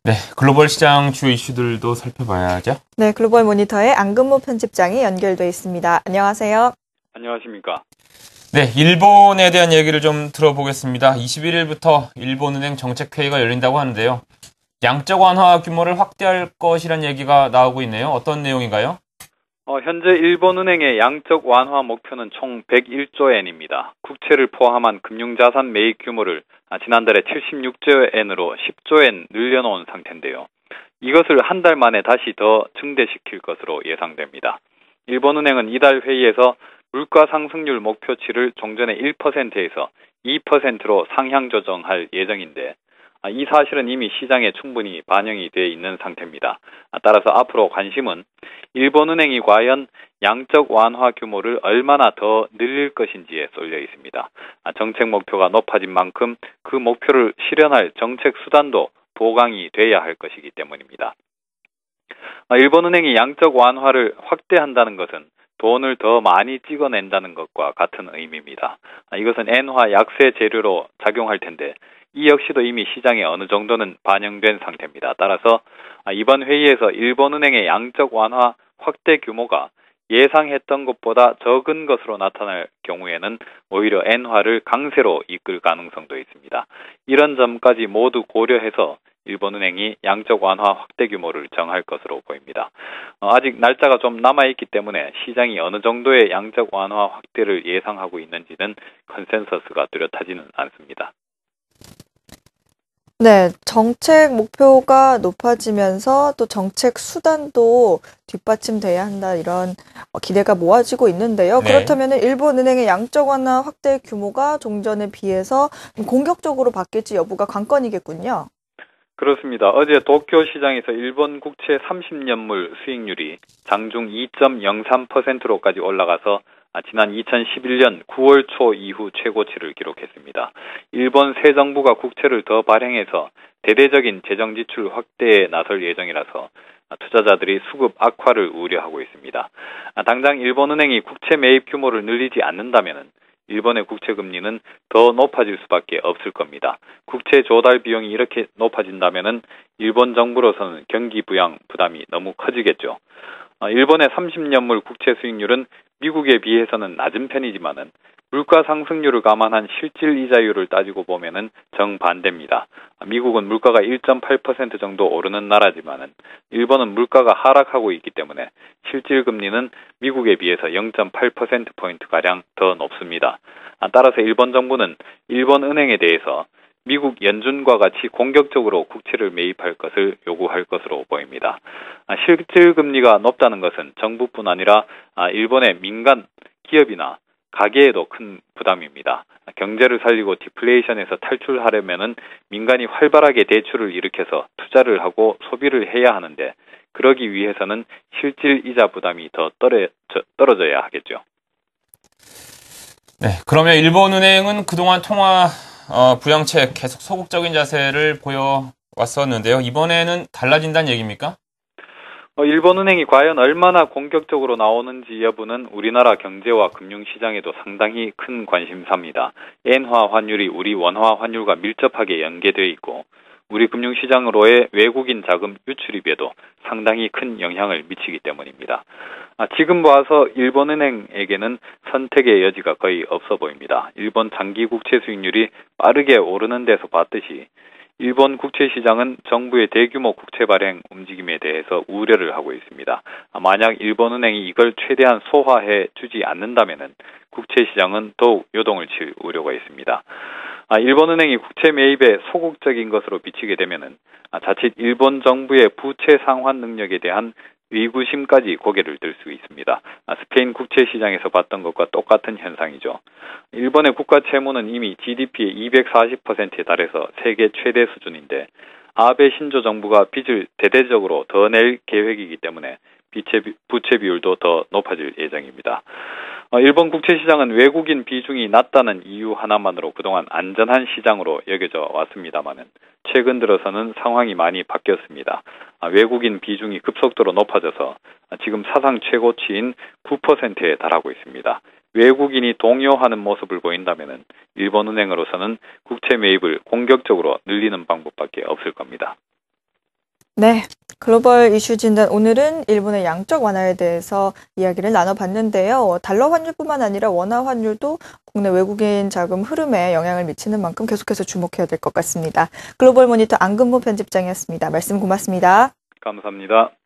네, 글로벌 시장 주요 이슈들도 살펴봐야죠. 네, 글로벌 모니터의 안근무 편집장이 연결돼 있습니다. 안녕하세요. 안녕하십니까. 네, 일본에 대한 얘기를 좀 들어보겠습니다. 21일부터 일본은행 정책회의가 열린다고 하는데요. 양적 완화 규모를 확대할 것이란 얘기가 나오고 있네요. 어떤 내용인가요? 현재 일본은행의 양적 완화 목표는 총 101조 엔입니다. 국채를 포함한 금융자산 매입 규모를 지난달에 76조 엔으로 10조 엔 늘려놓은 상태인데요. 이것을 한 달 만에 다시 더 증대시킬 것으로 예상됩니다. 일본은행은 이달 회의에서 물가 상승률 목표치를 종전의 1%에서 2%로 상향 조정할 예정인데 이 사실은 이미 시장에 충분히 반영이 돼 있는 상태입니다. 따라서 앞으로 관심은 일본은행이 과연 양적 완화 규모를 얼마나 더 늘릴 것인지에 쏠려 있습니다. 정책 목표가 높아진 만큼 그 목표를 실현할 정책 수단도 보강이 돼야 할 것이기 때문입니다. 일본은행이 양적 완화를 확대한다는 것은 돈을 더 많이 찍어낸다는 것과 같은 의미입니다. 이것은 엔화 약세 재료로 작용할 텐데 이 역시도 이미 시장에 어느 정도는 반영된 상태입니다. 따라서 이번 회의에서 일본은행의 양적 완화 확대 규모가 예상했던 것보다 적은 것으로 나타날 경우에는 오히려 엔화를 강세로 이끌 가능성도 있습니다. 이런 점까지 모두 고려해서 일본은행이 양적 완화 확대 규모를 정할 것으로 보입니다. 아직 날짜가 좀 남아있기 때문에 시장이 어느 정도의 양적 완화 확대를 예상하고 있는지는 컨센서스가 뚜렷하지는 않습니다. 네, 정책 목표가 높아지면서 또 정책 수단도 뒷받침돼야 한다 이런 기대가 모아지고 있는데요. 네. 그렇다면 일본은행의 양적 완화 확대 규모가 종전에 비해서 공격적으로 바뀔지 여부가 관건이겠군요. 그렇습니다. 어제 도쿄 시장에서 일본 국채 30년물 수익률이 장중 2.03%로까지 올라가서 지난 2011년 9월 초 이후 최고치를 기록했습니다. 일본 새 정부가 국채를 더 발행해서 대대적인 재정 지출 확대에 나설 예정이라서 투자자들이 수급 악화를 우려하고 있습니다. 당장 일본은행이 국채 매입 규모를 늘리지 않는다면 일본의 국채 금리는 더 높아질 수밖에 없을 겁니다. 국채 조달 비용이 이렇게 높아진다면 일본 정부로서는 경기 부양 부담이 너무 커지겠죠. 일본의 30년물 국채 수익률은 미국에 비해서는 낮은 편이지만은 물가 상승률을 감안한 실질 이자율을 따지고 보면은 정반대입니다. 미국은 물가가 1.8% 정도 오르는 나라지만은 일본은 물가가 하락하고 있기 때문에 실질 금리는 미국에 비해서 0.8%포인트 가량 더 높습니다. 따라서 일본 정부는 일본 은행에 대해서 미국 연준과 같이 공격적으로 국채를 매입할 것을 요구할 것으로 보입니다. 실질 금리가 높다는 것은 정부뿐 아니라 일본의 민간 기업이나 가계에도 큰 부담입니다. 경제를 살리고 디플레이션에서 탈출하려면은 민간이 활발하게 대출을 일으켜서 투자를 하고 소비를 해야 하는데 그러기 위해서는 실질 이자 부담이 더 떨어져야 하겠죠. 네, 그러면 일본은행은 그동안 통화 부양책 계속 소극적인 자세를 보여왔었는데요. 이번에는 달라진다는 얘기입니까? 일본은행이 과연 얼마나 공격적으로 나오는지 여부는 우리나라 경제와 금융시장에도 상당히 큰 관심사입니다. 엔화 환율이 우리 원화 환율과 밀접하게 연계되어 있고 우리 금융시장으로의 외국인 자금 유출입에도 상당히 큰 영향을 미치기 때문입니다. 지금 봐서 일본은행에게는 선택의 여지가 거의 없어 보입니다. 일본 장기 국채 수익률이 빠르게 오르는 데서 봤듯이 일본 국채 시장은 정부의 대규모 국채 발행 움직임에 대해서 우려를 하고 있습니다. 만약 일본은행이 이걸 최대한 소화해 주지 않는다면 국채 시장은 더욱 요동을 칠 우려가 있습니다. 일본은행이 국채 매입에 소극적인 것으로 비치게 되면 자칫 일본 정부의 부채 상환 능력에 대한 의구심까지 고개를 들 수 있습니다. 스페인 국채 시장에서 봤던 것과 똑같은 현상이죠. 일본의 국가 채무는 이미 GDP의 240%에 달해서 세계 최대 수준인데 아베 신조 정부가 빚을 대대적으로 더 낼 계획이기 때문에 부채 비율도 더 높아질 예정입니다. 일본 국채 시장은 외국인 비중이 낮다는 이유 하나만으로 그동안 안전한 시장으로 여겨져 왔습니다만은 최근 들어서는 상황이 많이 바뀌었습니다. 외국인 비중이 급속도로 높아져서 지금 사상 최고치인 9%에 달하고 있습니다. 외국인이 동요하는 모습을 보인다면 일본은행으로서는 국채 매입을 공격적으로 늘리는 방법밖에 없을 겁니다. 네. 글로벌 이슈 진단 오늘은 일본의 양적 완화에 대해서 이야기를 나눠봤는데요. 달러 환율뿐만 아니라 원화 환율도 국내 외국인 자금 흐름에 영향을 미치는 만큼 계속해서 주목해야 될 것 같습니다. 글로벌 모니터 안근무 편집장이었습니다. 말씀 고맙습니다. 감사합니다.